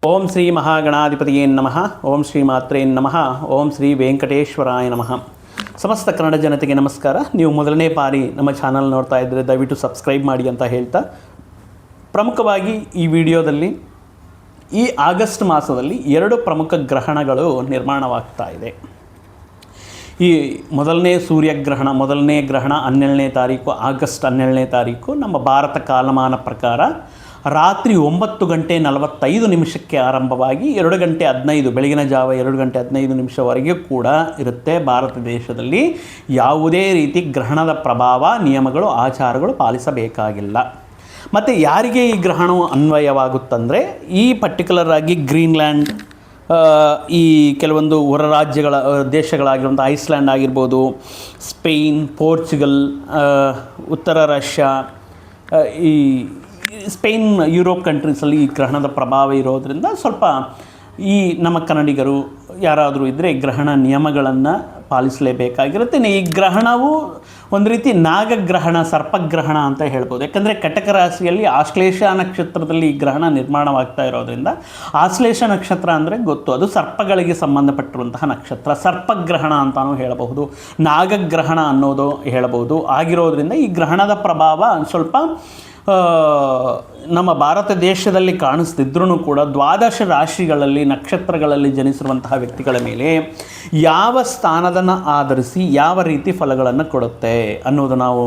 ಓಂ ಶ್ರೀ ಮಹಾಗಣಾಧಿಪತಿಯೇ ನಮಃ. ಓಂ ಶ್ರೀ ಮಾತ್ರೇ ನಮಃ. ಓಂ ಶ್ರೀ ವೆಂಕಟೇಶ್ವರಾಯ ನಮಃ. ಸಮಸ್ತ ಕನ್ನಡ ಜನತೆಗೆ ನಮಸ್ಕಾರ. ನೀವು ಮೊದಲನೇ ಬಾರಿ ನಮ್ಮ ಚಾನಲ್ ನೋಡ್ತಾ ಇದ್ದರೆ ದಯವಿಟ್ಟು ಸಬ್ಸ್ಕ್ರೈಬ್ ಮಾಡಿ ಅಂತ ಹೇಳ್ತಾ, ಪ್ರಮುಖವಾಗಿ ಈ ವಿಡಿಯೋದಲ್ಲಿ ಈ ಆಗಸ್ಟ್ ಮಾಸದಲ್ಲಿ 2 ಪ್ರಮುಖ ಗ್ರಹಣಗಳು ನಿರ್ಮಾಣವಾಗ್ತಾ ಇದೆ. ಈ ಮೊದಲನೇ ಸೂರ್ಯಗ್ರಹಣ, ಮೊದಲನೇ ಗ್ರಹಣ 12ನೇ ತಾರೀಕು, ಆಗಸ್ಟ್ 12ನೇ ತಾರೀಕು ನಮ್ಮ ಭಾರತ ಕಾಲಮಾನ ಪ್ರಕಾರ ರಾತ್ರಿ 9:45 ಆರಂಭವಾಗಿ 2:15 ಬೆಳಗಿನ ಜಾವ 2:15 ಕೂಡ ಇರುತ್ತೆ. ಭಾರತ ದೇಶದಲ್ಲಿ ಯಾವುದೇ ರೀತಿ ಗ್ರಹಣದ ಪ್ರಭಾವ, ನಿಯಮಗಳು, ಆಚಾರಗಳು ಪಾಲಿಸಬೇಕಾಗಿಲ್ಲ. ಮತ್ತು ಯಾರಿಗೆ ಈ ಗ್ರಹಣವು ಅನ್ವಯವಾಗುತ್ತಂದರೆ, ಈ ಪರ್ಟಿಕ್ಯುಲರ್ ಆಗಿ ಗ್ರೀನ್ಲ್ಯಾಂಡ್, ಈ ಕೆಲವೊಂದು ಹೊರ ರಾಜ್ಯಗಳ ದೇಶಗಳಾಗಿರುವಂಥ ಐಸ್ಲ್ಯಾಂಡ್ ಆಗಿರ್ಬೋದು, ಸ್ಪೇನ್, ಪೋರ್ಚುಗಲ್, ಉತ್ತರ ರಷ್ಯಾ, ಈ ಸ್ಪೇನ್, ಯುರೋಪ್ ಕಂಟ್ರೀಸಲ್ಲಿ ಈ ಗ್ರಹಣದ ಪ್ರಭಾವ ಇರೋದರಿಂದ ಸ್ವಲ್ಪ ಈ ನಮ್ಮ ಕನ್ನಡಿಗರು ಯಾರಾದರೂ ಇದ್ದರೆ ಗ್ರಹಣ ನಿಯಮಗಳನ್ನು ಪಾಲಿಸಲೇಬೇಕಾಗಿರುತ್ತೆ. ಈ ಗ್ರಹಣವು ಒಂದು ರೀತಿ ನಾಗಗ್ರಹಣ, ಸರ್ಪಗ್ರಹಣ ಅಂತ ಹೇಳ್ಬೋದು. ಯಾಕಂದರೆ ಕಟಕ ರಾಶಿಯಲ್ಲಿ ಆಶ್ಲೇಷ ನಕ್ಷತ್ರದಲ್ಲಿ ಈ ಗ್ರಹಣ ನಿರ್ಮಾಣವಾಗ್ತಾ ಇರೋದ್ರಿಂದ, ಆಶ್ಲೇಷ ನಕ್ಷತ್ರ ಅಂದರೆ ಗೊತ್ತು, ಅದು ಸರ್ಪಗಳಿಗೆ ಸಂಬಂಧಪಟ್ಟಿರುವಂತಹ ನಕ್ಷತ್ರ. ಸರ್ಪಗ್ರಹಣ ಅಂತಲೂ ಹೇಳಬಹುದು, ನಾಗಗ್ರಹಣ ಅನ್ನೋದು ಹೇಳಬಹುದು. ಆಗಿರೋದ್ರಿಂದ ಈ ಗ್ರಹಣದ ಪ್ರಭಾವ ಸ್ವಲ್ಪ ನಮ್ಮ ಭಾರತ ದೇಶದಲ್ಲಿ ಕಾಣಿಸ್ತಿದ್ರೂ ಕೂಡ 12 ರಾಶಿಗಳಲ್ಲಿ, ನಕ್ಷತ್ರಗಳಲ್ಲಿ ಜನಿಸಿರುವಂತಹ ವ್ಯಕ್ತಿಗಳ ಮೇಲೆ ಯಾವ ಸ್ಥಾನದನ್ನು ಆಧರಿಸಿ ಯಾವ ರೀತಿ ಫಲಗಳನ್ನು ಕೊಡುತ್ತೆ ಅನ್ನೋದು ನಾವು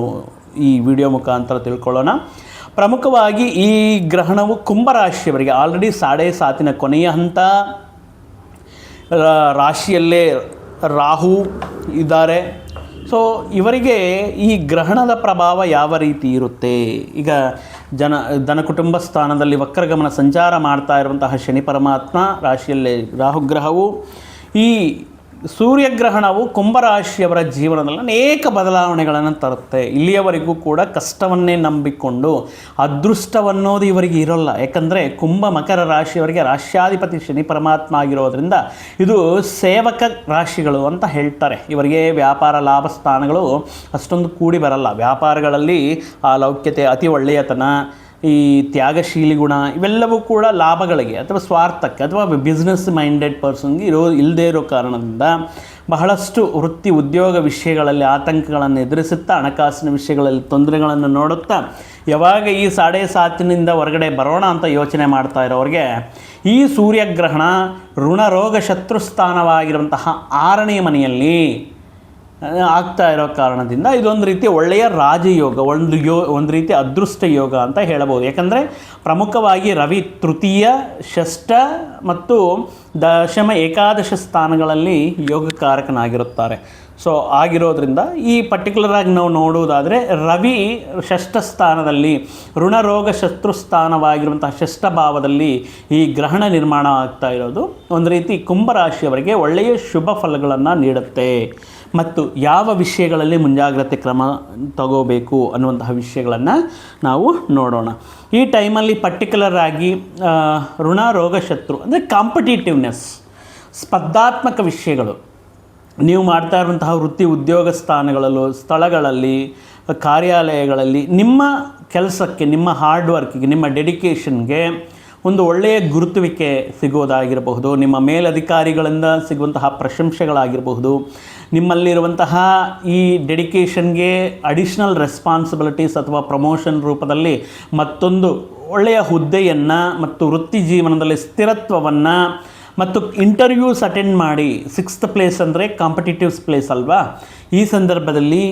ಈ ವಿಡಿಯೋ ಮುಖಾಂತರ ತಿಳ್ಕೊಳ್ಳೋಣ. ಪ್ರಮುಖವಾಗಿ ಈ ಗ್ರಹಣವು ಕುಂಭರಾಶಿಯವರಿಗೆ ಆಲ್ರೆಡಿ 7.5 ಕೊನೆಯ ಹಂತ, ರಾಶಿಯಲ್ಲೇ ರಾಹು ಇದ್ದಾರೆ. ಸೊ ಇವರಿಗೆ ಈ ಗ್ರಹಣದ ಪ್ರಭಾವ ಯಾವ ರೀತಿ ಇರುತ್ತೆ? ಈಗ ಧನ ಕುಟುಂಬ ಸ್ಥಾನದಲ್ಲಿ ವಕ್ರಗಮನ ಸಂಚಾರ ಮಾಡ್ತಾ ಇರುವಂತಹ ಶನಿ ಪರಮಾತ್ಮ, ರಾಶಿಯಲ್ಲೇ ರಾಹುಗ್ರಹವು, ಈ ಸೂರ್ಯಗ್ರಹಣವು ಕುಂಭರಾಶಿಯವರ ಜೀವನದಲ್ಲಿ ಅನೇಕ ಬದಲಾವಣೆಗಳನ್ನು ತರುತ್ತೆ. ಇಲ್ಲಿಯವರೆಗೂ ಕೂಡ ಕಷ್ಟವನ್ನೇ ನಂಬಿಕೊಂಡು ಅದೃಷ್ಟವನ್ನೋದು ಇವರಿಗೆ ಇರೋಲ್ಲ. ಯಾಕಂದರೆ ಕುಂಭ ಮಕರ ರಾಶಿಯವರಿಗೆ ರಾಶ್ಯಾಧಿಪತಿ ಶನಿ ಪರಮಾತ್ಮ ಆಗಿರೋದ್ರಿಂದ ಇದು ಸೇವಕ ರಾಶಿಗಳು ಅಂತ ಹೇಳ್ತಾರೆ. ಇವರಿಗೆ ವ್ಯಾಪಾರ ಲಾಭ ಸ್ಥಾನಗಳು ಅಷ್ಟೊಂದು ಕೂಡಿ ಬರಲ್ಲ. ವ್ಯಾಪಾರಗಳಲ್ಲಿ ಆ ಲೌಕ್ಯತೆ, ಅತಿ ಒಳ್ಳೆಯತನ, ಈ ತ್ಯಾಗಶೀಲಿ ಗುಣ ಇವೆಲ್ಲವೂ ಕೂಡ ಲಾಭಗಳಿಗೆ ಅಥವಾ ಸ್ವಾರ್ಥಕ್ಕೆ ಅಥವಾ ಬಿಸ್ನೆಸ್ ಮೈಂಡೆಡ್ ಪರ್ಸನ್ಗೆ ಇಲ್ಲದೇ ಇರೋ ಕಾರಣದಿಂದ ಬಹಳಷ್ಟು ವೃತ್ತಿ ಉದ್ಯೋಗ ವಿಷಯಗಳಲ್ಲಿ ಆತಂಕಗಳನ್ನು ಎದುರಿಸುತ್ತಾ, ಹಣಕಾಸಿನ ವಿಷಯಗಳಲ್ಲಿ ತೊಂದರೆಗಳನ್ನು ನೋಡುತ್ತಾ, ಯಾವಾಗ ಈ 7.5 ಹೊರಗಡೆ ಬರೋಣ ಅಂತ ಯೋಚನೆ ಮಾಡ್ತಾ ಇರೋರಿಗೆ ಈ ಸೂರ್ಯಗ್ರಹಣ ಋಣರೋಗ ಶತ್ರುಸ್ಥಾನವಾಗಿರುವಂತಹ 6ನೇ ಮನೆಯಲ್ಲಿ ಆಗ್ತಾ ಇರೋ ಕಾರಣದಿಂದ ಇದೊಂದು ರೀತಿ ಒಳ್ಳೆಯ ರಾಜಯೋಗ, ಒಂದು ರೀತಿ ಅದೃಷ್ಟ ಯೋಗ ಅಂತ ಹೇಳಬಹುದು. ಯಾಕಂದರೆ ಪ್ರಮುಖವಾಗಿ ರವಿ ತೃತೀಯ, ಷಷ್ಠ ಮತ್ತು ದಶಮ, ಏಕಾದಶ ಸ್ಥಾನಗಳಲ್ಲಿ ಯೋಗಕಾರಕನಾಗಿರುತ್ತಾರೆ. ಸೊ ಆಗಿರೋದ್ರಿಂದ ಈ ಪರ್ಟಿಕ್ಯುಲರ್ ಆಗಿ ನಾವು ನೋಡುವುದಾದರೆ, ರವಿ ಷಷ್ಠ ಸ್ಥಾನದಲ್ಲಿ, ಋಣರೋಗ ಶತ್ರು ಸ್ಥಾನವಾಗಿರುವಂತಹ ಷಷ್ಠ ಭಾವದಲ್ಲಿ ಈ ಗ್ರಹಣ ನಿರ್ಮಾಣ ಆಗ್ತಾ ಇರೋದು ಒಂದು ರೀತಿ ಕುಂಭರಾಶಿಯವರಿಗೆ ಒಳ್ಳೆಯ ಶುಭ ಫಲಗಳನ್ನು ನೀಡುತ್ತೆ. ಮತ್ತು ಯಾವ ವಿಷಯಗಳಲ್ಲಿ ಮುಂಜಾಗ್ರತೆ ಕ್ರಮ ತಗೋಬೇಕು ಅನ್ನುವಂತಹ ವಿಷಯಗಳನ್ನು ನಾವು ನೋಡೋಣ. ಈ ಟೈಮಲ್ಲಿ ಪರ್ಟಿಕ್ಯುಲರ್ ಆಗಿ ಋಣರೋಗ ಶತ್ರು ಅಂದರೆ ಕಾಂಪಿಟೇಟಿವ್ನೆಸ್, ಸ್ಪರ್ಧಾತ್ಮಕ ವಿಷಯಗಳು, ನೀವು ಮಾಡ್ತಾ ಇರುವಂತಹ ವೃತ್ತಿ ಉದ್ಯೋಗ ಸ್ಥಾನಗಳಲ್ಲೂ, ಸ್ಥಳಗಳಲ್ಲಿ, ಕಾರ್ಯಾಲಯಗಳಲ್ಲಿ ನಿಮ್ಮ ಕೆಲಸಕ್ಕೆ, ನಿಮ್ಮ ಹಾರ್ಡ್ ವರ್ಕಿಗೆ, ನಿಮ್ಮ ಡೆಡಿಕೇಷನ್ಗೆ ಒಂದು ಒಳ್ಳೆಯ ಗುರುತುವಿಕೆ ಸಿಗೋದಾಗಿರಬಹುದು. ನಿಮ್ಮ ಮೇಲಧಿಕಾರಿಗಳಿಂದ ಸಿಗುವಂತಹ ಪ್ರಶಂಸೆಗಳಾಗಿರಬಹುದು. ನಿಮ್ಮಲ್ಲಿರುವಂತಹ ಈ ಡೆಡಿಕೇಷನ್ಗೆ ಅಡಿಷ್ನಲ್ ರೆಸ್ಪಾನ್ಸಿಬಿಲಿಟೀಸ್ ಅಥವಾ ಪ್ರಮೋಷನ್ ರೂಪದಲ್ಲಿ ಮತ್ತೊಂದು ಒಳ್ಳೆಯ ಹುದ್ದೆಯನ್ನು ಮತ್ತು ವೃತ್ತಿ ಜೀವನದಲ್ಲಿ ಸ್ಥಿರತ್ವವನ್ನು ಮತ್ತು ಇಂಟರ್ವ್ಯೂಸ್ ಅಟೆಂಡ್ ಮಾಡಿ, 6th ಪ್ಲೇಸ್ ಅಂದರೆ ಕಾಂಪಿಟೇಟಿವ್ಸ್ ಪ್ಲೇಸ್ ಅಲ್ವಾ, ಈ ಸಂದರ್ಭದಲ್ಲಿ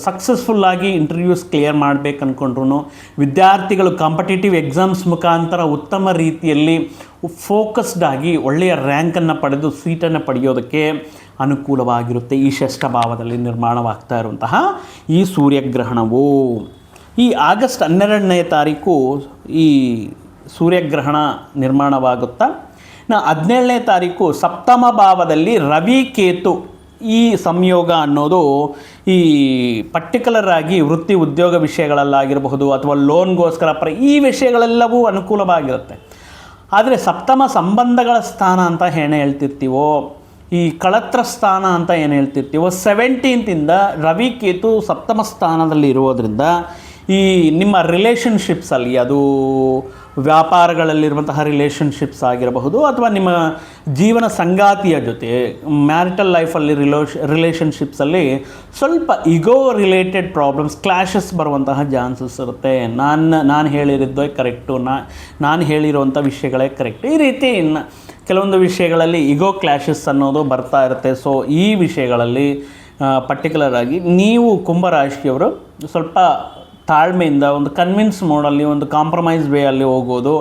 ಸಕ್ಸಸ್ಫುಲ್ಲಾಗಿ ಇಂಟರ್ವ್ಯೂಸ್ ಕ್ಲಿಯರ್ ಮಾಡಬೇಕು ಅಂದ್ಕೊಂಡ್ರು ವಿದ್ಯಾರ್ಥಿಗಳು ಕಾಂಪಿಟೇಟಿವ್ ಎಕ್ಸಾಮ್ಸ್ ಮುಖಾಂತರ ಉತ್ತಮ ರೀತಿಯಲ್ಲಿ ಫೋಕಸ್ಡ್ ಆಗಿ ಒಳ್ಳೆಯ ರ್ಯಾಂಕನ್ನು ಪಡೆದು ಸೀಟನ್ನು ಪಡೆಯೋದಕ್ಕೆ ಅನುಕೂಲವಾಗಿರುತ್ತೆ. ಈ ಷಷ್ಠ ಭಾವದಲ್ಲಿ ನಿರ್ಮಾಣವಾಗ್ತಾ ಇರುವಂತಹ ಈ ಸೂರ್ಯಗ್ರಹಣವು ಈ ಆಗಸ್ಟ್ 12ನೇ ತಾರೀಕು ಈ ಸೂರ್ಯಗ್ರಹಣ ನಿರ್ಮಾಣವಾಗುತ್ತಾ, 17ನೇ ತಾರೀಕು ಸಪ್ತಮ ಭಾವದಲ್ಲಿ ರವಿ ಕೇತು ಈ ಸಂಯೋಗ ಅನ್ನೋದು ಈ ಪರ್ಟಿಕ್ಯುಲರ್ ಆಗಿ ವೃತ್ತಿ ಉದ್ಯೋಗ ವಿಷಯಗಳಲ್ಲಾಗಿರಬಹುದು ಅಥವಾ ಲೋನ್ಗೋಸ್ಕರ ಈ ವಿಷಯಗಳೆಲ್ಲವೂ ಅನುಕೂಲವಾಗಿರುತ್ತೆ. ಆದರೆ ಸಪ್ತಮ ಸಂಬಂಧಗಳ ಸ್ಥಾನ ಅಂತ ಏನು ಹೇಳ್ತಿರ್ತೀವೋ, ಈ ಕಳತ್ರ ಸ್ಥಾನ ಅಂತ ಏನು ಹೇಳ್ತಿರ್ತೀವೋ, 17th ರವಿ ಕೇತು ಸಪ್ತಮ ಸ್ಥಾನದಲ್ಲಿ ಇರೋದರಿಂದ ಈ ನಿಮ್ಮ ರಿಲೇಷನ್ಶಿಪ್ಸಲ್ಲಿ ಅದು ವ್ಯಾಪಾರಗಳಲ್ಲಿರುವಂತಹ ರಿಲೇಷನ್ಶಿಪ್ಸ್ ಆಗಿರಬಹುದು, ಅಥವಾ ನಿಮ್ಮ ಜೀವನ ಸಂಗಾತಿಯ ಜೊತೆ ಮ್ಯಾರಿಟಲ್ ಲೈಫಲ್ಲಿ ರಿಲೇಷನ್ಶಿಪ್ಸಲ್ಲಿ ಸ್ವಲ್ಪ ಇಗೋ ರಿಲೇಟೆಡ್ ಪ್ರಾಬ್ಲಮ್ಸ್, ಕ್ಲ್ಯಾಶಸ್ ಬರುವಂತಹ ಚಾನ್ಸಸ್ ಇರುತ್ತೆ. ನಾನು ಹೇಳಿರೋದೇ ಕರೆಕ್ಟು, ನಾನು ಹೇಳಿರೋವಂಥ ವಿಷಯಗಳೇ ಕರೆಕ್ಟು, ಈ ರೀತಿ ಕೆಲವೊಂದು ವಿಷಯಗಳಲ್ಲಿ ಇಗೋ ಕ್ಲ್ಯಾಶಸ್ ಅನ್ನೋದು ಬರ್ತಾ ಇರುತ್ತೆ. ಸೊ ಈ ವಿಷಯಗಳಲ್ಲಿ ಪರ್ಟಿಕ್ಯುಲರ್ ಆಗಿ ನೀವು ಕುಂಭರಾಶಿಯವರು ಸ್ವಲ್ಪ ತಾಳ್ಮೆಯಿಂದ ಒಂದು ಕನ್ವಿನ್ಸ್ ಮೋಡಲ್ಲಿ, ಒಂದು ಕಾಂಪ್ರಮೈಸ್ ವೇಯಲ್ಲಿ ಹೋಗೋದು,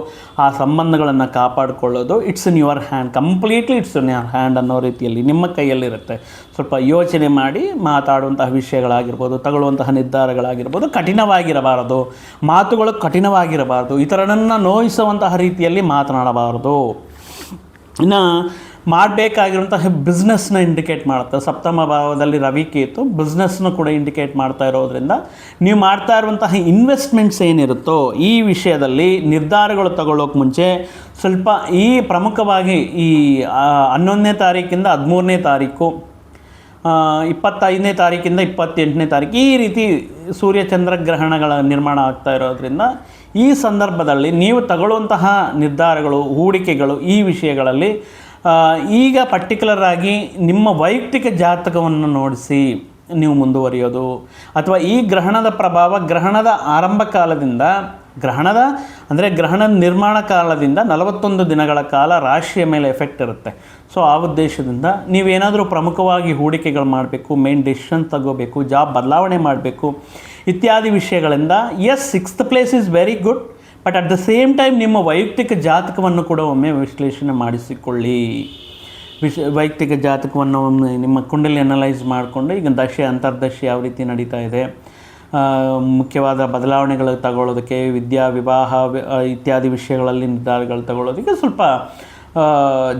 ಆ ಸಂಬಂಧಗಳನ್ನು ಕಾಪಾಡಿಕೊಳ್ಳೋದು, it's in your hand, completely it's in your hand ಅನ್ನೋ ರೀತಿಯಲ್ಲಿ ನಿಮ್ಮ ಕೈಯಲ್ಲಿರುತ್ತೆ. ಸ್ವಲ್ಪ ಯೋಚನೆ ಮಾಡಿ ಮಾತಾಡುವಂತಹ ವಿಷಯಗಳಾಗಿರ್ಬೋದು, ತಗೊಳ್ಳುವಂತಹ ನಿರ್ಧಾರಗಳಾಗಿರ್ಬೋದು ಕಠಿಣವಾಗಿರಬಾರದು, ಮಾತುಗಳು ಕಠಿಣವಾಗಿರಬಾರ್ದು, ಇತರರನ್ನು ನೋಯಿಸುವಂತಹ ರೀತಿಯಲ್ಲಿ ಮಾತನಾಡಬಾರದು. ಇನ್ನು ಮಾಡಬೇಕಾಗಿರುವಂತಹ ಬಿಸ್ನೆಸ್ನ ಇಂಡಿಕೇಟ್ ಮಾಡುತ್ತೆ. ಸಪ್ತಮ ಭಾವದಲ್ಲಿ ರವಿ ಕೇತು ಬಿಸ್ನೆಸ್ನ ಕೂಡ ಇಂಡಿಕೇಟ್ ಮಾಡ್ತಾ ಇರೋದ್ರಿಂದ ನೀವು ಮಾಡ್ತಾ ಇರುವಂತಹ ಇನ್ವೆಸ್ಟ್ಮೆಂಟ್ಸ್ ಏನಿರುತ್ತೋ ಈ ವಿಷಯದಲ್ಲಿ ನಿರ್ಧಾರಗಳು ತಗೊಳ್ಳೋಕೆ ಮುಂಚೆ ಸ್ವಲ್ಪ ಈ ಪ್ರಮುಖವಾಗಿ ಈ 11ನೇ ತಾರೀಕಿಂದ 13ನೇ ತಾರೀಕು, 25ನೇ ತಾರೀಕಿಂದ 28ನೇ ತಾರೀಕು ಈ ರೀತಿ ಸೂರ್ಯಚಂದ್ರ ಗ್ರಹಣಗಳ ನಿರ್ಮಾಣ ಆಗ್ತಾ ಇರೋದ್ರಿಂದ ಈ ಸಂದರ್ಭದಲ್ಲಿ ನೀವು ತಗೊಳ್ಳುವಂತಹ ನಿರ್ಧಾರಗಳು, ಹೂಡಿಕೆಗಳು ಈ ವಿಷಯಗಳಲ್ಲಿ ಈಗ ಪರ್ಟಿಕ್ಯುಲರ್ ಆಗಿ ನಿಮ್ಮ ವೈಯಕ್ತಿಕ ಜಾತಕವನ್ನು ನೋಡಿಸಿ ನೀವು ಮುಂದುವರಿಯೋದು, ಅಥವಾ ಈ ಗ್ರಹಣದ ಪ್ರಭಾವ ಗ್ರಹಣದ ಆರಂಭ ಕಾಲದಿಂದ, ಗ್ರಹಣದ ನಿರ್ಮಾಣ ಕಾಲದಿಂದ 41 ದಿನಗಳ ಕಾಲ ರಾಶಿಯ ಮೇಲೆ ಎಫೆಕ್ಟ್ ಇರುತ್ತೆ. ಸೊ ಆ ಉದ್ದೇಶದಿಂದ ನೀವೇನಾದರೂ ಪ್ರಮುಖವಾಗಿ ಹೂಡಿಕೆಗಳು ಮಾಡಬೇಕು, ಮೇನ್ ಡಿಸಿಷನ್ ತಗೋಬೇಕು, ಜಾಬ್ ಬದಲಾವಣೆ ಮಾಡಬೇಕು ಇತ್ಯಾದಿ ವಿಷಯಗಳಿಂದ as 6th place is very good, but at the same time ನಿಮ್ಮ ವೈಯಕ್ತಿಕ ಜಾತಕವನ್ನು ಕೂಡ ಒಮ್ಮೆ ವಿಶ್ಲೇಷಣೆ ಮಾಡಿಸಿಕೊಳ್ಳಿ. ವೈಯಕ್ತಿಕ ಜಾತಕವನ್ನು ಒಮ್ಮೆ ನಿಮ್ಮ ಕುಂಡಲಿ ಅನಲೈಸ್ ಮಾಡಿಕೊಂಡು ಈಗ ದಶೆ ಅಂತರ್ದಶೆ ಯಾವ ರೀತಿ ನಡೀತಾ ಇದೆ, ಮುಖ್ಯವಾದ ಬದಲಾವಣೆಗಳು ತಗೊಳ್ಳೋದಕ್ಕೆ, ವಿದ್ಯಾ ವಿವಾಹ ಇತ್ಯಾದಿ ವಿಷಯಗಳಲ್ಲಿ ನಿರ್ಧಾರಗಳು ತಗೊಳ್ಳೋದಕ್ಕೆ ಸ್ವಲ್ಪ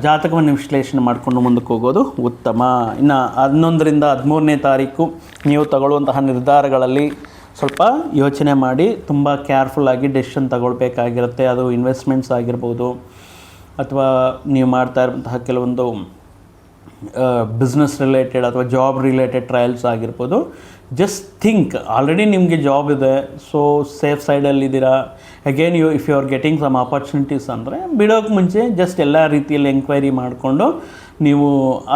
ಜಾತಕವನ್ನು ವಿಶ್ಲೇಷಣೆ ಮಾಡಿಕೊಂಡು ಮುಂದಕ್ಕೆ ಹೋಗೋದು ಉತ್ತಮ. ಇನ್ನು 11ರಿಂದ 13ನೇ ತಾರೀಕು ನೀವು ತಗೊಳ್ಳುವಂತಹ ನಿರ್ಧಾರಗಳಲ್ಲಿ ಸ್ವಲ್ಪ ಯೋಚನೆ ಮಾಡಿ ತುಂಬ ಕೇರ್ಫುಲ್ಲಾಗಿ ಡೆಸಿಷನ್ ತಗೊಳ್ಬೇಕಾಗಿರುತ್ತೆ. ಅದು ಇನ್ವೆಸ್ಟ್ಮೆಂಟ್ಸ್ ಆಗಿರ್ಬೋದು, ಅಥವಾ ನೀವು ಮಾಡ್ತಾ ಇರುವಂತಹ ಕೆಲವೊಂದು ಬಿಸ್ನೆಸ್ ರಿಲೇಟೆಡ್ ಅಥವಾ ಜಾಬ್ ರಿಲೇಟೆಡ್ ಟ್ರಯಲ್ಸ್ ಆಗಿರ್ಬೋದು. ಜಸ್ಟ್ ಥಿಂಕ್, ಆಲ್ರೆಡಿ ನಿಮಗೆ ಜಾಬ್ ಇದೆ, ಸೊ ಸೇಫ್ ಸೈಡಲ್ಲಿದ್ದೀರಾ. Again if you are getting some opportunities ಅಂದರೆ ಬಿಡೋಕ್ಕೆ ಮುಂಚೆ ಜಸ್ಟ್ ಎಲ್ಲ ರೀತಿಯಲ್ಲಿ ಎಂಕ್ವೈರಿ ಮಾಡಿಕೊಂಡು ನೀವು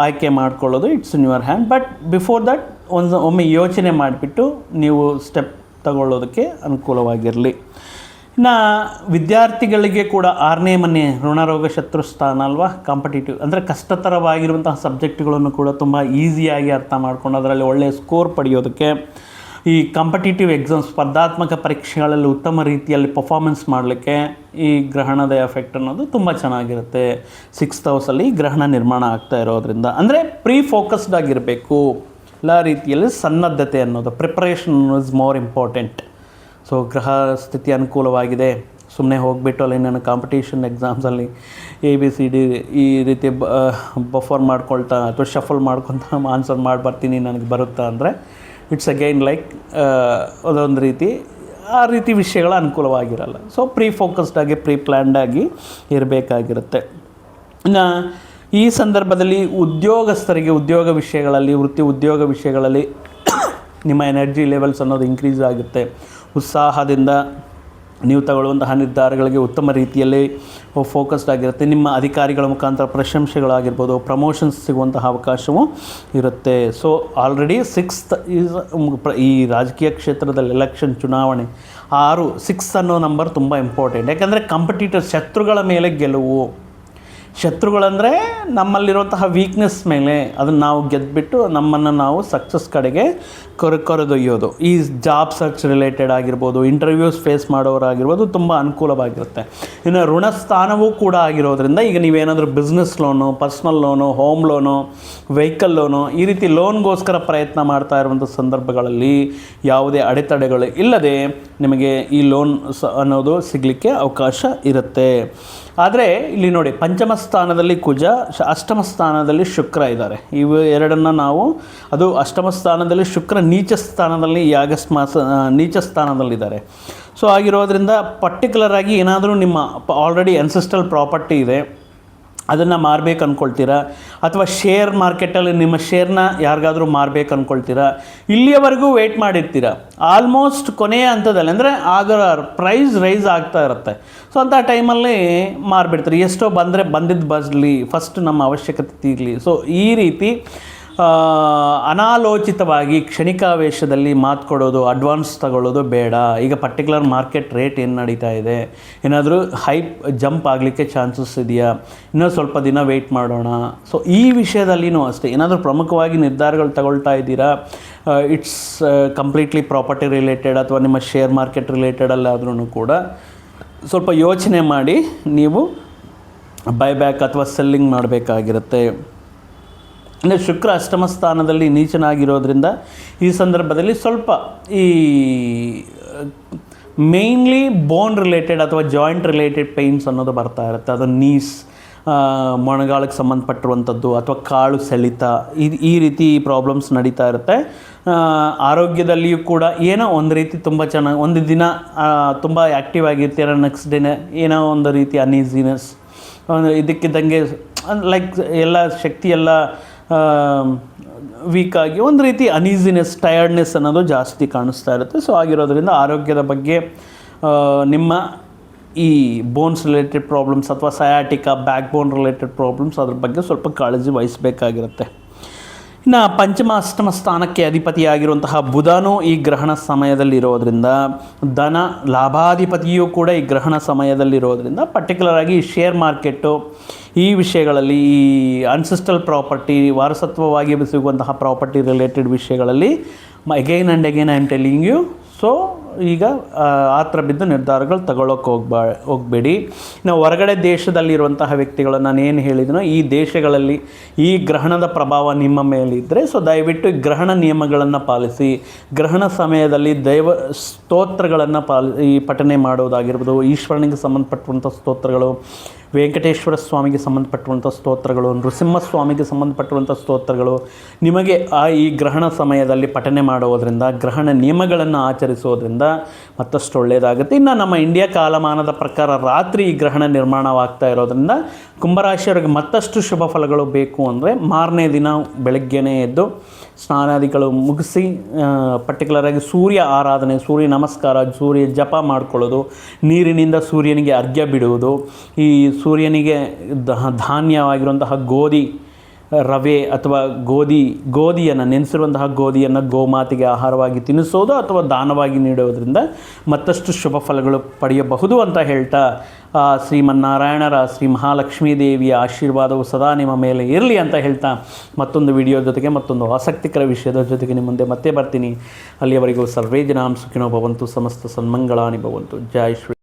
ಆಯ್ಕೆ ಮಾಡ್ಕೊಳ್ಳೋದು it's in your hand. But before that ಒಮ್ಮೆ ಯೋಚನೆ ಮಾಡಿಬಿಟ್ಟು ನೀವು ಸ್ಟೆಪ್ ತಗೊಳ್ಳೋದಕ್ಕೆ ಅನುಕೂಲವಾಗಿರಲಿ. ಇನ್ನು ವಿದ್ಯಾರ್ಥಿಗಳಿಗೆ ಕೂಡ 6ನೇ ಮನೆ ಋಣರೋಗ ಶತ್ರುಸ್ಥಾನ ಅಲ್ವಾ, ಕಾಂಪಿಟೇಟಿವ್ ಅಂದರೆ ಕಷ್ಟತರವಾಗಿರುವಂತಹ ಸಬ್ಜೆಕ್ಟ್ಗಳನ್ನು ಕೂಡ ತುಂಬ ಈಸಿಯಾಗಿ ಅರ್ಥ ಮಾಡ್ಕೊಂಡು ಅದರಲ್ಲಿ ಒಳ್ಳೆಯ ಸ್ಕೋರ್ ಪಡೆಯೋದಕ್ಕೆ, ಈ ಕಾಂಪಿಟೇಟಿವ್ ಎಕ್ಸಾಮ್ ಸ್ಪರ್ಧಾತ್ಮಕ ಪರೀಕ್ಷೆಗಳಲ್ಲಿ ಉತ್ತಮ ರೀತಿಯಲ್ಲಿ ಪರ್ಫಾರ್ಮೆನ್ಸ್ ಮಾಡಲಿಕ್ಕೆ ಈ ಗ್ರಹಣದ ಎಫೆಕ್ಟ್ ಅನ್ನೋದು ತುಂಬ ಚೆನ್ನಾಗಿರುತ್ತೆ. 6th ಹೌಸಲ್ಲಿ ಗ್ರಹಣ ನಿರ್ಮಾಣ ಆಗ್ತಾ ಇರೋದ್ರಿಂದ ಅಂದರೆ ಫೋಕಸ್ಡ್ ಆಗಿರಬೇಕು. ಎಲ್ಲ ರೀತಿಯಲ್ಲಿ ಸನ್ನದ್ಧತೆ ಅನ್ನೋದು, preparation is more important. So ಗ್ರಹ ಸ್ಥಿತಿ ಅನುಕೂಲವಾಗಿದೆ, ಸುಮ್ಮನೆ ಹೋಗಿಬಿಟ್ಟು ಅಲ್ಲಿ ನಾನು ಕಾಂಪಿಟೇಷನ್ ಎಕ್ಸಾಮ್ಸಲ್ಲಿ ABCD ಈ ರೀತಿ ಬಫರ್ ಮಾಡ್ಕೊಳ್ತಾ ಅಥವಾ ಶಫಲ್ ಮಾಡ್ಕೊತಾ ಆನ್ಸರ್ ಮಾಡಿ ಬರ್ತೀನಿ ನನಗೆ ಬರುತ್ತಾ ಅಂದರೆ ಇಟ್ಸ್ ಅಗೈನ್ ಲೈಕ್ ಅದೊಂದು ರೀತಿ ಆ ರೀತಿ ವಿಷಯಗಳ ಅನುಕೂಲವಾಗಿರಲ್ಲ. ಸೊ ಫೋಕಸ್ಡಾಗಿ ಪ್ಲ್ಯಾಂಡಾಗಿ ಇರಬೇಕಾಗಿರುತ್ತೆ. ಇನ್ನು ಈ ಸಂದರ್ಭದಲ್ಲಿ ಉದ್ಯೋಗಸ್ಥರಿಗೆ ಉದ್ಯೋಗ ವಿಷಯಗಳಲ್ಲಿ, ಉದ್ಯೋಗ ವಿಷಯಗಳಲ್ಲಿ ನಿಮ್ಮ ಎನರ್ಜಿ ಲೆವೆಲ್ಸ್ ಅನ್ನೋದು ಇನ್ಕ್ರೀಸ್ ಆಗುತ್ತೆ. ಉತ್ಸಾಹದಿಂದ ನೀವು ತಗೊಳ್ಳುವಂತಹ ನಿರ್ಧಾರಗಳಿಗೆ ಉತ್ತಮ ರೀತಿಯಲ್ಲಿ ಫೋಕಸ್ಡ್ ಆಗಿರುತ್ತೆ. ನಿಮ್ಮ ಅಧಿಕಾರಿಗಳ ಮುಖಾಂತರ ಪ್ರಶಂಸೆಗಳಾಗಿರ್ಬೋದು, ಪ್ರಮೋಷನ್ಸ್ ಸಿಗುವಂತಹ ಅವಕಾಶವೂ ಇರುತ್ತೆ. ಸೊ ಆಲ್ರೆಡಿ 6th ಈಸ್ ಈ ರಾಜಕೀಯ ಕ್ಷೇತ್ರದಲ್ಲಿ ಎಲೆಕ್ಷನ್ ಚುನಾವಣೆ 6 ಅನ್ನೋ ನಂಬರ್ ತುಂಬ ಇಂಪಾರ್ಟೆಂಟ್. ಯಾಕಂದರೆ ಕಾಂಪಿಟೀಟರ್, ಶತ್ರುಗಳ ಮೇಲೆ ಗೆಲುವು. ಶತ್ರುಗಳಂದರೆ ನಮ್ಮಲ್ಲಿರುವಂತಹ ವೀಕ್ನೆಸ್ ಮೇಲೆ ಅದನ್ನು ನಾವು ಗೆದ್ದುಬಿಟ್ಟು ನಮ್ಮನ್ನು ನಾವು ಸಕ್ಸಸ್ ಕಡೆಗೆ ಕರೆದೊಯ್ಯೋದು. ಈ ಜಾಬ್ ಸರ್ಚ್ ರಿಲೇಟೆಡ್ ಆಗಿರ್ಬೋದು, ಇಂಟರ್ವ್ಯೂಸ್ ಫೇಸ್ ಮಾಡೋರಾಗಿರ್ಬೋದು ತುಂಬ ಅನುಕೂಲವಾಗಿರುತ್ತೆ. ಇನ್ನು ಋಣಸ್ಥಾನವೂ ಕೂಡ ಆಗಿರೋದ್ರಿಂದ ಈಗ ನೀವೇನಾದರೂ business loan, personal loan, home loan, vehicle loan ಈ ರೀತಿ ಲೋನ್ಗೋಸ್ಕರ ಪ್ರಯತ್ನ ಮಾಡ್ತಾ ಇರುವಂಥ ಸಂದರ್ಭಗಳಲ್ಲಿ ಯಾವುದೇ ಅಡೆತಡೆಗಳು ಇಲ್ಲದೆ ನಿಮಗೆ ಈ ಲೋನ್ ಅನ್ನೋದು ಸಿಗಲಿಕ್ಕೆ ಅವಕಾಶ ಇರುತ್ತೆ. ಆದರೆ ಇಲ್ಲಿ ನೋಡಿ, ಪಂಚಮ ಸ್ಥಾನದಲ್ಲಿ ಕುಜ, ಅಷ್ಟಮ ಸ್ಥಾನದಲ್ಲಿ ಶುಕ್ರ ಇದ್ದಾರೆ. ಇವು ಎರಡನ್ನು ನಾವು, ಅದು ಅಷ್ಟಮ ಸ್ಥಾನದಲ್ಲಿ ಶುಕ್ರ ನೀಚ ಸ್ಥಾನದಲ್ಲಿ ಈ ಆಗಸ್ಟ್ ಮಾಸ ನೀಚ ಸ್ಥಾನದಲ್ಲಿದ್ದಾರೆ. ಸೊ ಆಗಿರೋದ್ರಿಂದ ಪರ್ಟಿಕ್ಯುಲರ್ ಆಗಿ ಏನಾದರೂ ನಿಮ್ಮ ಆಲ್ರೆಡಿ ಅನ್ಸೆಸ್ಟ್ರಲ್ ಪ್ರಾಪರ್ಟಿ ಇದೆ, ಅದನ್ನು ಮಾರಬೇಕು ಅಂದ್ಕೊಳ್ತೀರಾ, ಅಥವಾ ಶೇರ್ ಮಾರ್ಕೆಟಲ್ಲಿ ನಿಮ್ಮ ಶೇರ್ನ ಯಾರಿಗಾದರೂ ಮಾರಬೇಕು ಅಂದ್ಕೊಳ್ತೀರಾ, ಇಲ್ಲಿಯವರೆಗೂ ವೆಯ್ಟ್ ಮಾಡಿರ್ತೀರ, ಆಲ್ಮೋಸ್ಟ್ ಕೊನೆಯ ಹಂತದಲ್ಲಿ ಅಂದರೆ ಅದರ ಪ್ರೈಸ್ ರೈಸ್ ಆಗ್ತಾ ಇರುತ್ತೆ. ಸೊ ಅಂಥ ಟೈಮಲ್ಲಿ ಮಾರಿಬಿಡ್ತೀರಿ. ಎಷ್ಟೋ ಬಂದರೆ ಬಂದಿದ್ದು ಬರಲಿ, ಫಸ್ಟ್ ನಮ್ಮ ಅವಶ್ಯಕತೆ ತೀರಲಿ. ಸೊ ಈ ರೀತಿ ಅನಾಲೋಚಿತವಾಗಿ ಕ್ಷಣಿಕಾವೇಶದಲ್ಲಿ ಮಾತು ಕೊಡೋದು, ಅಡ್ವಾನ್ಸ್ ತಗೊಳ್ಳೋದು ಬೇಡ. ಈಗ ಪರ್ಟಿಕ್ಯುಲರ್ ಮಾರ್ಕೆಟ್ ರೇಟ್ ಏನು ನಡೀತಾ ಇದೆ, ಏನಾದರೂ ಹೈಪ್ ಜಂಪ್ ಆಗಲಿಕ್ಕೆ ಚಾನ್ಸಸ್ ಇದೆಯಾ, ಇನ್ನೂ ಸ್ವಲ್ಪ ದಿನ ವೆಯ್ಟ್ ಮಾಡೋಣ. ಸೊ ಈ ವಿಷಯದಲ್ಲಿನೂ ಅಷ್ಟೇ, ಏನಾದರೂ ಪ್ರಮುಖವಾಗಿ ನಿರ್ಧಾರಗಳು ತಗೊಳ್ತಾ ಇದ್ದೀರಾ, ಇಟ್ಸ್ ಕಂಪ್ಲೀಟ್ಲಿ ಪ್ರಾಪರ್ಟಿ ರಿಲೇಟೆಡ್ ಅಥವಾ ನಿಮ್ಮ ಶೇರ್ ಮಾರ್ಕೆಟ್ ರಿಲೇಟೆಡಲ್ಲಾದ್ರೂ ಕೂಡ ಸ್ವಲ್ಪ ಯೋಚನೆ ಮಾಡಿ ನೀವು ಬೈಬ್ಯಾಕ್ ಅಥವಾ ಸೆಲ್ಲಿಂಗ್ ಮಾಡಬೇಕಾಗಿರುತ್ತೆ. ಅಂದರೆ ಶುಕ್ರ ಅಷ್ಟಮ ಸ್ಥಾನದಲ್ಲಿ ನೀಚನಾಗಿರೋದ್ರಿಂದ ಈ ಸಂದರ್ಭದಲ್ಲಿ ಸ್ವಲ್ಪ ಈ ಮೇಯ್ನ್ಲಿ ಬೋನ್ ರಿಲೇಟೆಡ್ ಅಥವಾ ಜಾಯಿಂಟ್ ರಿಲೇಟೆಡ್ ಪೇಯ್ನ್ಸ್ ಅನ್ನೋದು ಬರ್ತಾ ಇರುತ್ತೆ. ಅದು ನೀಸ್, ಮೊಣಗಾಲಕ್ಕೆ ಸಂಬಂಧಪಟ್ಟಿರುವಂಥದ್ದು ಅಥವಾ ಕಾಳು ಸೆಳಿತ, ಈ ರೀತಿ ಪ್ರಾಬ್ಲಮ್ಸ್ ನಡೀತಾ ಇರುತ್ತೆ. ಆರೋಗ್ಯದಲ್ಲಿಯೂ ಕೂಡ ಏನೋ ಒಂದು ರೀತಿ ತುಂಬ ಚೆನ್ನಾಗಿ ಒಂದು ದಿನ ತುಂಬ ಆ್ಯಕ್ಟಿವ್ ಆಗಿರ್ತೀರ, ನೆಕ್ಸ್ಟ್ ಡೇನೇ ಏನೋ ಒಂದು ರೀತಿ ಅನ್ಈಸಿನೆಸ್, ಇದಕ್ಕಿದ್ದಂಗೆ ಲೈಕ್ ಎಲ್ಲ ಶಕ್ತಿ ಎಲ್ಲ ವೀಕಾಗಿ ಒಂದು ರೀತಿ ಅನ್ಈಸಿನೆಸ್, ಟಯರ್ಡ್ನೆಸ್ ಅನ್ನೋದು ಜಾಸ್ತಿ ಕಾಣಿಸ್ತಾ ಇರುತ್ತೆ. ಸೊ ಆಗಿರೋದ್ರಿಂದ ಆರೋಗ್ಯದ ಬಗ್ಗೆ ನಿಮ್ಮ ಈ ಬೋನ್ಸ್ ರಿಲೇಟೆಡ್ ಪ್ರಾಬ್ಲಮ್ಸ್ ಅಥವಾ ಸಯಾಟಿಕಾ, ಬ್ಯಾಕ್ ಬೋನ್ ರಿಲೇಟೆಡ್ ಪ್ರಾಬ್ಲಮ್ಸ್, ಅದ್ರ ಬಗ್ಗೆ ಸ್ವಲ್ಪ ಕಾಳಜಿ ವಹಿಸಬೇಕಾಗಿರುತ್ತೆ. ಇನ್ನು ಪಂಚಮ ಅಷ್ಟಮ ಸ್ಥಾನಕ್ಕೆ ಅಧಿಪತಿಯಾಗಿರುವಂತಹ ಬುಧನೂ ಈ ಗ್ರಹಣ ಸಮಯದಲ್ಲಿರೋದ್ರಿಂದ, ಧನ ಲಾಭಾಧಿಪತಿಯೂ ಕೂಡ ಈ ಗ್ರಹಣ ಸಮಯದಲ್ಲಿರೋದ್ರಿಂದ ಪರ್ಟಿಕ್ಯುಲರ್ ಆಗಿ ಶೇರ್ ಮಾರ್ಕೆಟು, ಈ ವಿಷಯಗಳಲ್ಲಿ, ಈ ಅನ್ಸಿಸ್ಟಲ್ ಪ್ರಾಪರ್ಟಿ, ವಾರಸತ್ವವಾಗಿ ಸಿಗುವಂತಹ ಪ್ರಾಪರ್ಟಿ ರಿಲೇಟೆಡ್ ವಿಷಯಗಳಲ್ಲಿ again and again I am telling you. So ಈಗ ಆ ಥರ ಬಿದ್ದು ನಿರ್ಧಾರಗಳು ತಗೊಳ್ಳೋಕೆ ಹೋಗಬೇಡಿ. ಇನ್ನು ಹೊರಗಡೆ ದೇಶದಲ್ಲಿರುವಂತಹ ವ್ಯಕ್ತಿಗಳು, ನಾನೇನು ಹೇಳಿದನೋ ಈ ದೇಶಗಳಲ್ಲಿ ಈ ಗ್ರಹಣದ ಪ್ರಭಾವ ನಿಮ್ಮ ಮೇಲಿದ್ದರೆ, ಸೊ ದಯವಿಟ್ಟು ಗ್ರಹಣ ನಿಯಮಗಳನ್ನು ಪಾಲಿಸಿ. ಗ್ರಹಣ ಸಮಯದಲ್ಲಿ ದೈವ ಸ್ತೋತ್ರಗಳನ್ನು ಈ ಪಠನೆ ಮಾಡೋದಾಗಿರ್ಬೋದು, ಈಶ್ವರನಿಗೆ ಸಂಬಂಧಪಟ್ಟಂಥ ಸ್ತೋತ್ರಗಳು, ವೆಂಕಟೇಶ್ವರ ಸ್ವಾಮಿಗೆ ಸಂಬಂಧಪಟ್ಟಂಥ ಸ್ತೋತ್ರಗಳು, ನೃಸಿಂಹಸ್ವಾಮಿಗೆ ಸಂಬಂಧಪಟ್ಟಂಥ ಸ್ತೋತ್ರಗಳು ನಿಮಗೆ ಈ ಗ್ರಹಣ ಸಮಯದಲ್ಲಿ ಪಠನೆ ಮಾಡೋದರಿಂದ, ಗ್ರಹಣ ನಿಯಮಗಳನ್ನು ಆಚರಿಸೋದ್ರಿಂದ ಮತ್ತಷ್ಟು ಒಳ್ಳೆಯದಾಗುತ್ತೆ. ಇನ್ನು ನಮ್ಮ ಇಂಡಿಯಾ ಕಾಲಮಾನದ ಪ್ರಕಾರ ರಾತ್ರಿ ಈ ಗ್ರಹಣ ನಿರ್ಮಾಣವಾಗ್ತಾ ಇರೋದ್ರಿಂದ ಕುಂಭರಾಶಿಯವರಿಗೆ ಮತ್ತಷ್ಟು ಶುಭ ಫಲಗಳು ಬೇಕು ಅಂದರೆ ಮಾರನೇ ದಿನ ಬೆಳಗ್ಗೆನೇ ಎದ್ದು ಸ್ನಾನಾದಿಗಳು ಮುಗಿಸಿ ಪರ್ಟಿಕ್ಯುಲರಾಗಿ ಸೂರ್ಯ ಆರಾಧನೆ, ಸೂರ್ಯ ನಮಸ್ಕಾರ, ಸೂರ್ಯ ಜಪ ಮಾಡ್ಕೊಳ್ಳೋದು, ನೀರಿನಿಂದ ಸೂರ್ಯನಿಗೆ ಅರ್ಘ್ಯ ಬಿಡುವುದು, ಈ ಸೂರ್ಯನಿಗೆ ಧಾನ್ಯವಾಗಿರುವಂತಹ ಗೋಧಿ ರವೆ ಅಥವಾ ಗೋಧಿಯನ್ನು ನೆನೆಸಿರುವಂತಹ ಗೋಧಿಯನ್ನು ಗೋಮಾತೆಗೆ ಆಹಾರವಾಗಿ ತಿನ್ನಿಸೋದು ಅಥವಾ ದಾನವಾಗಿ ನೀಡೋದ್ರಿಂದ ಮತ್ತಷ್ಟು ಶುಭ ಫಲಗಳು ಪಡೆಯಬಹುದು ಅಂತ ಹೇಳ್ತಾ, ಶ್ರೀಮನ್ನಾರಾಯಣರ, ಶ್ರೀ ಮಹಾಲಕ್ಷ್ಮೀ ದೇವಿಯ ಆಶೀರ್ವಾದವು ಸದಾ ನಿಮ್ಮ ಮೇಲೆ ಇರಲಿ ಅಂತ ಹೇಳ್ತಾ, ಮತ್ತೊಂದು ವಿಡಿಯೋ ಜೊತೆಗೆ ಮತ್ತೊಂದು ಆಸಕ್ತಿಕರ ವಿಷಯದ ಜೊತೆಗೆ ನಿಮ್ಮ ಮುಂದೆ ಮತ್ತೆ ಬರ್ತೀನಿ. ಅಲ್ಲಿಯವರೆಗೂ ಸರ್ವೇ ಜನಾಂ ಸುಖಿನೋ ಭವಂತು, ಸಮಸ್ತ ಸನ್ಮಂಗಳಾನಿ ಭವಂತು. ಜೈ ಶ್ರೀ.